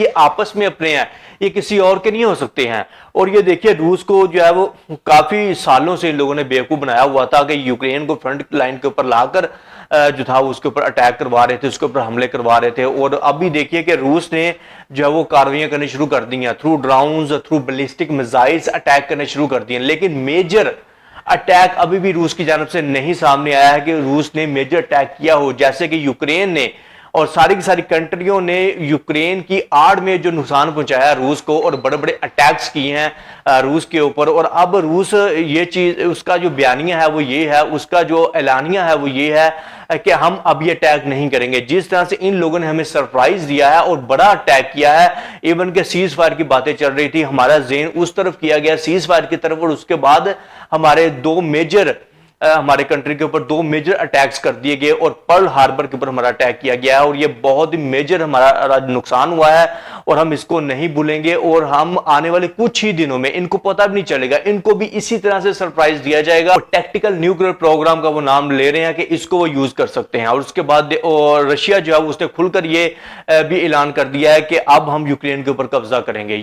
یہ آپس میں اپنے ہیں، یہ کسی اور کے نہیں ہو سکتے ہیں۔ اور یہ دیکھیے روس کو جو ہے وہ کافی سالوں سے ان لوگوں نے بیوقوف بنایا ہوا تھا کہ یوکرین کو فرنٹ لائن کے اوپر لا کر جو تھا اس کے اوپر اٹیک کروا رہے تھے، اس کے اوپر حملے کروا رہے تھے۔ اور اب بھی دیکھیے کہ روس نے جو ہے وہ کاروائیاں کرنی شروع کر دی ہیں، through drones, through ballistic missiles attack کرنے شروع کر دی ہیں، لیکن میجر اٹیک ابھی بھی روس کی جانب سے نہیں سامنے آیا ہے کہ روس نے میجر اٹیک کیا ہو، جیسے کہ یوکرین نے اور ساری کی ساری کنٹریوں نے یوکرین کی آڑ میں جو نقصان پہنچایا روس کو اور بڑے بڑے اٹیکس کیے ہیں روس کے اوپر۔ اور اب روس یہ چیز، اس کا جو بیانیہ ہے وہ یہ ہے، اس کا جو اعلانیہ ہے وہ یہ ہے کہ ہم اب یہ اٹیک نہیں کریں گے۔ جس طرح سے ان لوگوں نے ہمیں سرپرائز دیا ہے اور بڑا اٹیک کیا ہے، ایون کہ سیز فائر کی باتیں چل رہی تھی، ہمارا ذہن اس طرف کیا گیا سیز فائر کی طرف، اور اس کے بعد ہمارے ہمارے کنٹری کے اوپر دو میجر اٹیکس کر دیے گئے اور پرل ہاربر کے اوپر ہمارا اٹیک کیا گیا ہے، اور یہ بہت ہی میجر ہمارا نقصان ہوا ہے اور ہم اس کو نہیں بھولیں گے۔ اور ہم آنے والے کچھ ہی دنوں میں، ان کو پتہ بھی نہیں چلے گا، ان کو بھی اسی طرح سے سرپرائز دیا جائے گا۔ ٹیکٹیکل نیوکلیئر پروگرام کا وہ نام لے رہے ہیں کہ اس کو وہ یوز کر سکتے ہیں۔ اور اس کے بعد رشیا جو ہے اس نے کھل کر یہ بھی اعلان کر دیا ہے کہ اب ہم یوکرین کے اوپر قبضہ کریں گے۔